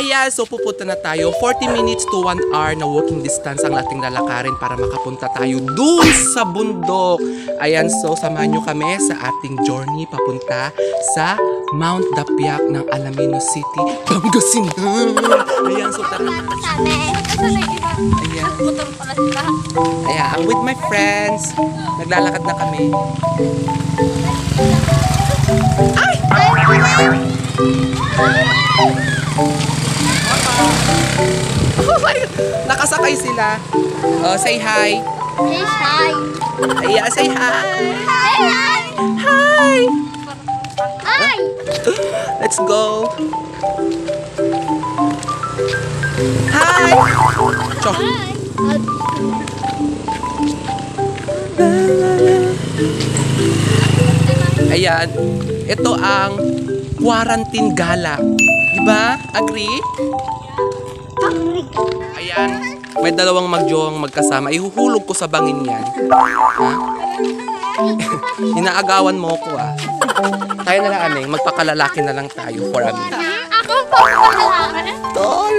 Ayan, so pupunta na tayo. 40 minutes to 1 hour na walking distance ang ating lalakarin para makapunta tayo dun sa bundok. Ayan, so samahan nyo kami sa ating journey papunta sa Mount Dapiak ng Alaminos City, Pangasinan. Ayan, so tara na. Ayan. Ayan, I'm with my friends. Naglalakad na kami. Ay! Oh my God! Nakasakay sila. Oh, say hi. Say hi. Ayan, say hi. Say hi. Hi. Hi. Let's go. Hi. Cho. Hi. Ayan, ito ang quarantine gala. Diba? Agree? Ayan, may dalawang magjowang magkasama. Ihuhulog ko sa bangin yan. Ha? Inaagawan mo ko ah. Tayo na lang, Aming. Magpakalalaki na lang tayo for a minute. Ako po lalaki. Tol!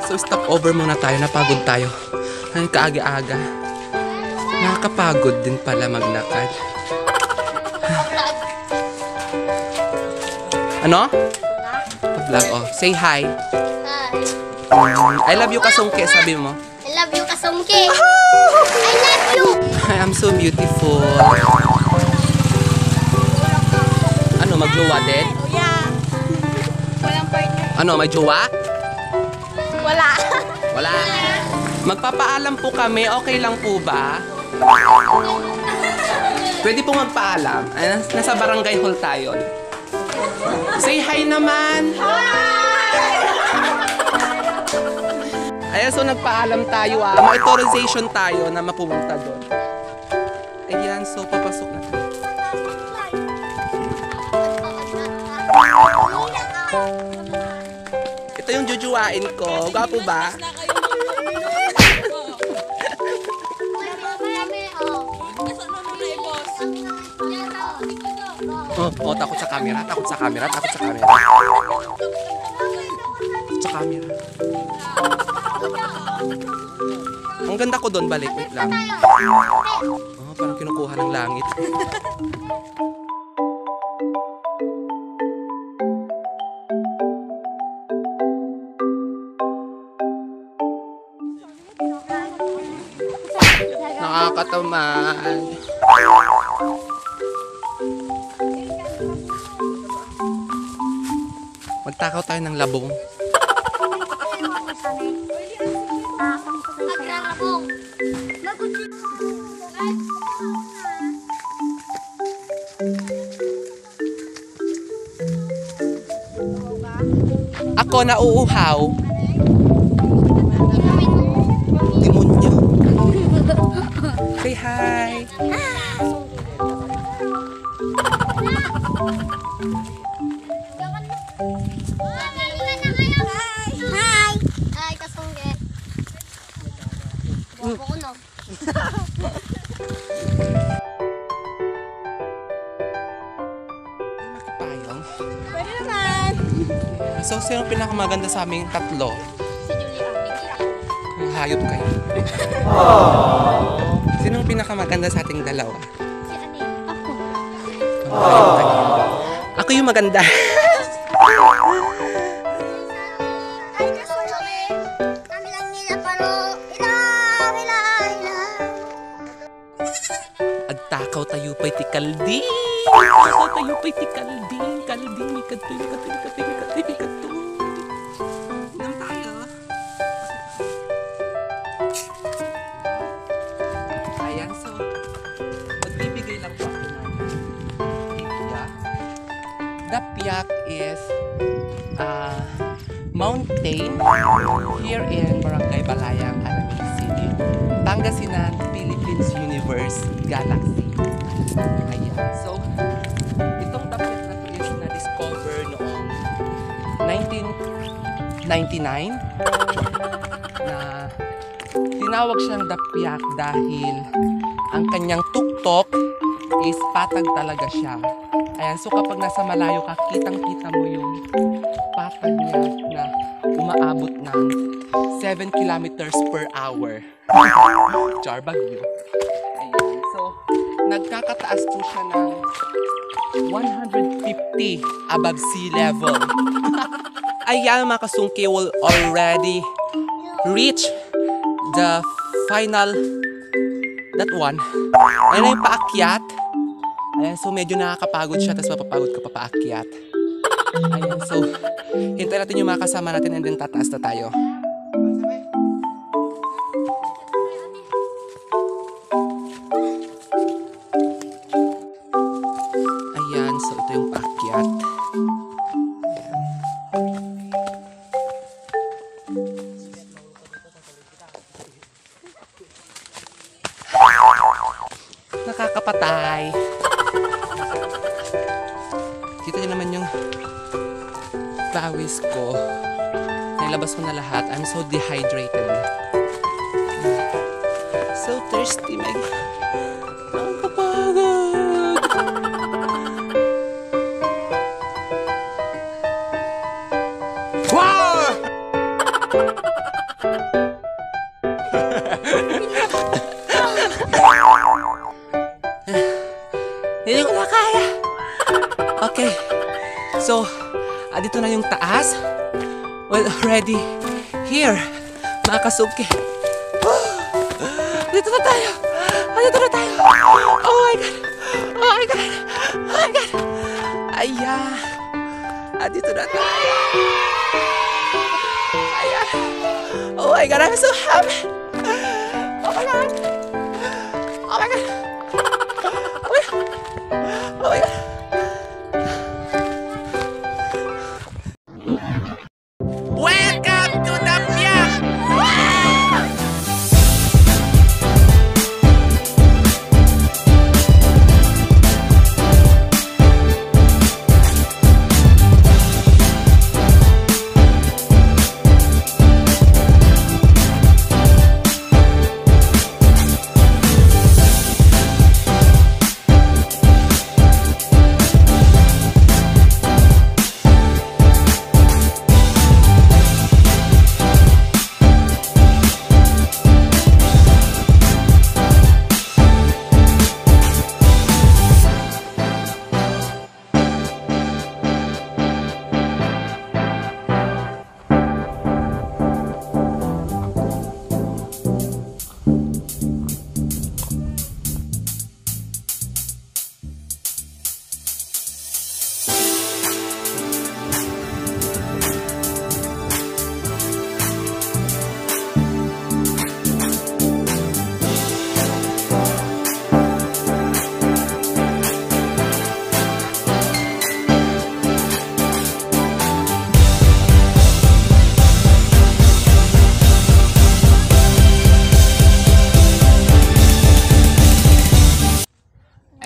So stop over muna tayo. Napagod tayo. Ay, kaaga-aga. Nakakapagod din pala maglakad. Ano? Vlog, oh. Say hi. Hi. I love you, Kasungke, sabi mo. I love you, Kasungke. I love you. I am so beautiful. Ano, magjowa din? Yeah. Walang partner. Ano, may jowa? Wala. Wala. Magpapaalam po kami, okay lang po ba? Pwede po magpaalam. Ay, nasa barangay hall tayo. Say hi naman! Ayan, so nagpaalam tayo ah. May authorization tayo na mapumunta doon. Ayan, so papasok na tayo. Ito yung jujuwain ko. Gwapo ba? Oh, takot sa camera, takot sa camera, takot sa camera. Sa camera. Ang ganda ko doon, balik. Wait lang. Oh, parang kinukuha ng langit. Nakakatamad. Magtakaw tayo ng labong. Ako nauuhaw. Demonyo. Say hi. Hi. Hi, Kasungke. Guwapo ko, no? Makipayong. Pwede naman. So, sino ang pinakamaganda sa aming tatlo? Si Julie. Hayop kayo. Sino ang pinakamaganda sa ating dalawa? Si Ani. Ako. Hayop kayo. Ako yung maganda. Ay, Kasungke. Kami lang nila pano. Agtakaw tayo pa'y ti kalding. Agtakaw tayo pa'y ti kalding. Kalding, mikadto, mikadto, mikadto, mikadto, mikadto. Inom tayo. Ayan, so magbibigay lang po ako ng Dapiak. Dapiak is mountain here in Barangay Balayang, Alaminos City, Pangasinan, Philippines Universe Galaxy. Ayan. So, itong Dapiak na to is na-discover noong 1999 na tinawag siyang Dapiak dahil ang kanyang tuktok is patag talaga siya Ayan, so kapag nasa malayo ka, kitang-kita mo yung patag niya na umaabot ng 7 kilometers per hour. Char, bagyo. Ayan, so nagkakataas po siya ng 150 above sea level. Ayan mga kasungki, will already reach the final, that one. Ayan na yung paakyat. Ayan, so medyo nakakapagod siya, tapos mapapagod ka pa paakyat. Ayan, so hintayin natin yung mga kasama natin and then tataas na tayo. Ayan, so ito yung paakyat. Nakakapatay. Kita niyo naman yung pawis ko. Nailabas ko na lahat. I'm so dehydrated. So thirsty, my God. Nakakapagod. Wow! Hindi ko na kaya. Okay. So, dito na yung taas. Well, already here. Mga kasungki. Dito na tayo. Dito na tayo. Oh my God. Oh my God. Oh my God. Ayan. Dito na tayo. Ayan. Oh my God. I'm so happy. Oh my God. Oh my God. Oh my God. Welcome to the Piak!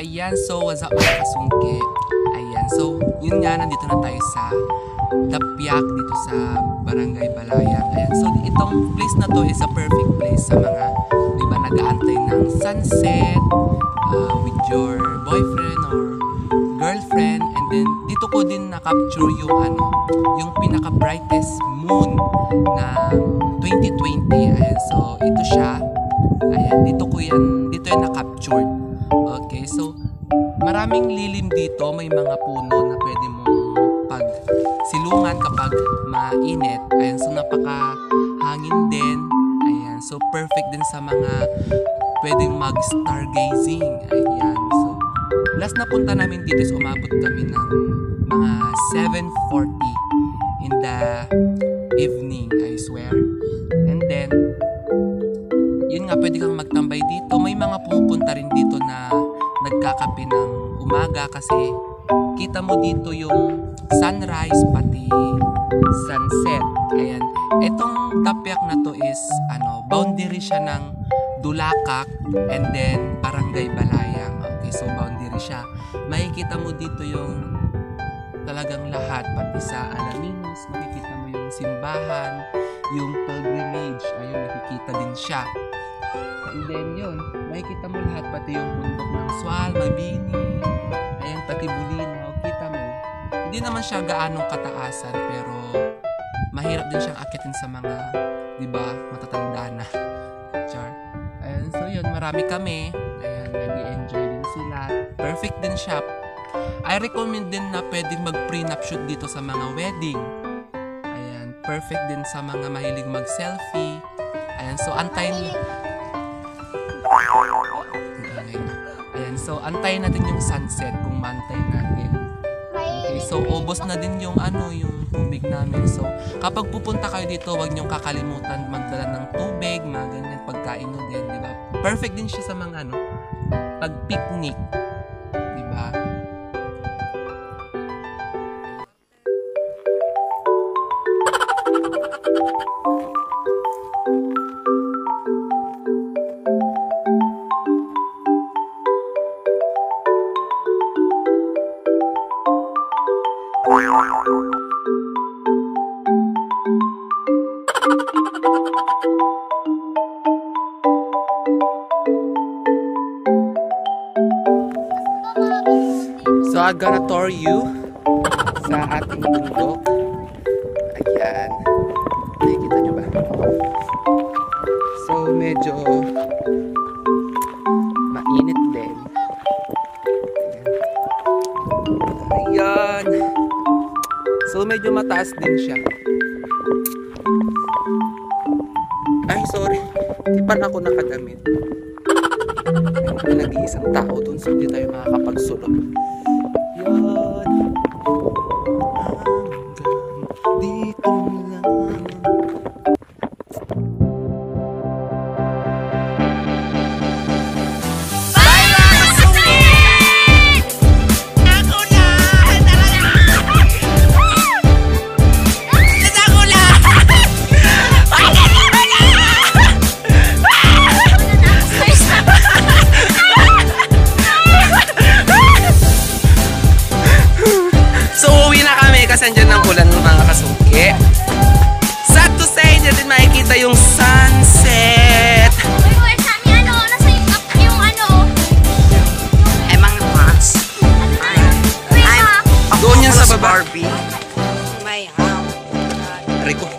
Ayan, so what's up mga kasungki? Ayan, so yun nga, nandito na tayo sa Dapiak dito sa Barangay Balayang. Ayan, so itong place na to is a perfect place sa mga, di ba, nag-aantay ng sunset with your boyfriend or girlfriend, and then dito ko din na-capture yung ano, yung pinaka-brightest moon na 2020. Ayan, so ito siya. Ayan, dito yan na-captured. Okay, so maraming lilim dito, may mga puno na pwede mong pagsilungan kapag mainit. Ayan, so napakahangin din. Ayan, so perfect din sa mga pwedeng mag-stargazing. Ayan, so last na punta namin dito is umabot kami ng mga 7:40 in the evening, I swear. And then yun nga, pwede kang magtambay dito. May mga pumupunta rin dito na nagkakape ng umaga kasi kita mo dito yung sunrise pati sunset. Ayan. Etong Dapiak na to is boundary siya ng Dulacak and then Barangay Balayang. Okay, so boundary siya. Makikita mo dito yung talagang lahat, pati sa Alaminos, makikita mo yung simbahan, yung pilgrimage, ayun, nakikita din siya. And then yun, makikita mo lahat, pati yung bundok ng Sual, Mabini, ayan, pati Bulinaw. Hindi naman siya gaanong kataasan, pero mahirap din siyang akitin sa mga, di ba, matatanda na. Char. Ayan, so yun, marami kami. Ayan, nag-i-enjoy din sila. Perfect din siya. I recommend din na pwedeng mag-prenup shoot dito sa mga wedding. Ayan, perfect din sa mga mahilig mag-selfie. Ayan, so antayin natin yung sunset kung mantay natin. Okay, so ubos na din yung yung tubig namin. So kapag pupunta kayo dito, huwag niyong kakalimutan magdala ng tubig, mga ganyan, pagkain nyo din, di ba? Perfect din siya sa mga pag-picnic, di ba? So I'm gonna tour you sa ating bundok. Ayan. Nakikita nyo ba? So medyo mainit din. Ayan. So medyo mataas din siya. Ay, sorry. Di pala ako nakadamit. May nag-iisang tao dun, so hindi tayo makakapagsulot. Yan. Hanggang dito lang. Kasi andyan ng ulan ng mga kasungki. Sad to say, hindi natin makikita yung sunset. Uy, Sammy, nasa yung Emang Max. Doon yan sa baba. Barbie. May house. Rico.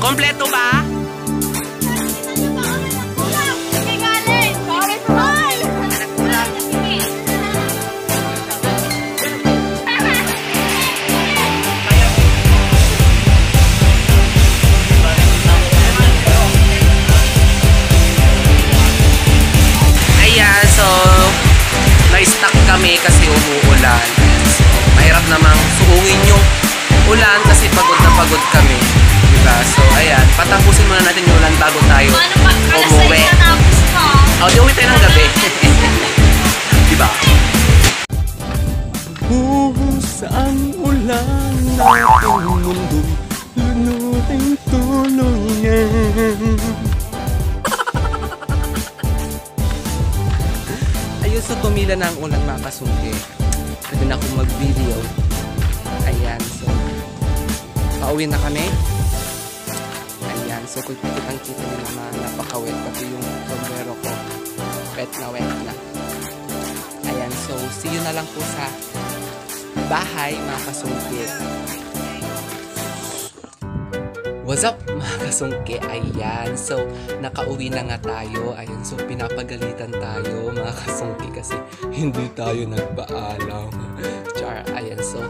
Kompleto ba? Ayan, so na-stuck kami kasi umuulan. So, mahirap namang suungin yung ulan kasi pagod na pagod kami. Diba? So, ayan. Patapusin muna natin yung ulan bago tayo umuwi. O, di uwi tayo ng gabi. Diba? Saan ulan natin mundo lunuting tulungan. Ayun, so tumila na ang ulan mga kasungki. Pwede na akong mag-video. Ayan, so pauwi na kami. Ayan, so kitang-kita nyo naman napaka-wet, pati yung sombrero ko wet na. Ayan, so see you na lang po sa bahay mga kasungki. What's up mga kasungki? Ayan, so nakauwi na nga tayo. Ayan, so pinapagalitan tayo mga kasungki kasi hindi tayo nagpaalam. Char, ayan, so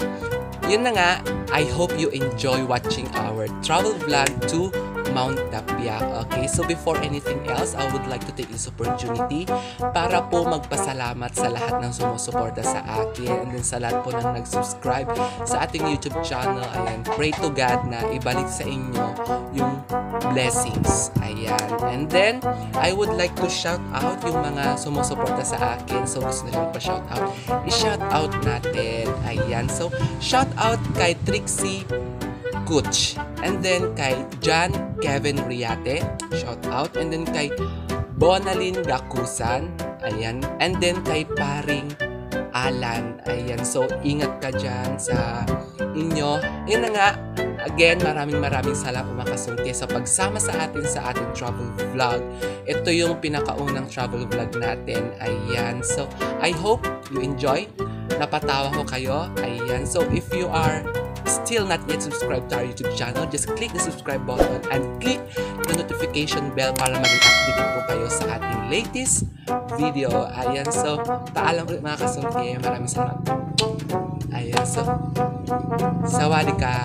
yun na nga. I hope you enjoy watching our travel vlog to Mount Tapiac. Okay, so before anything else, I would like to take this opportunity para po magpasalamat sa lahat ng sumusuporta sa akin and then sa lahat po ng nag-subscribe sa ating YouTube channel. Ayan, pray to God na ibalik sa inyo yung blessings. Ayan, and then I would like to shout out yung mga sumusuporta sa akin. So gusto nila pa-shout out, i-shout out natin. Ayan, so shout out kay Trixie Kuch, and then kay John Kevin Riate, shout out, and then kay Bonalyn Gakusan, Ayan. And then kay paring Alan. Ayan. So, ingat ka dyan sa inyo. Yun na nga. Again, maraming salamat makasungki sa pagsama sa atin sa ating travel vlog. Ito yung pinakaunang travel vlog natin. Ayan. So, I hope you enjoy. Napatawa ko kayo. Ayan. So, if you are still not yet subscribed to our YouTube channel, just click the subscribe button and click the notification bell para maging updated po kayo sa ating latest video. Ayan. So, paalam ulit mga kasungki. Maraming salamat. Ayan. So, sawadee ka.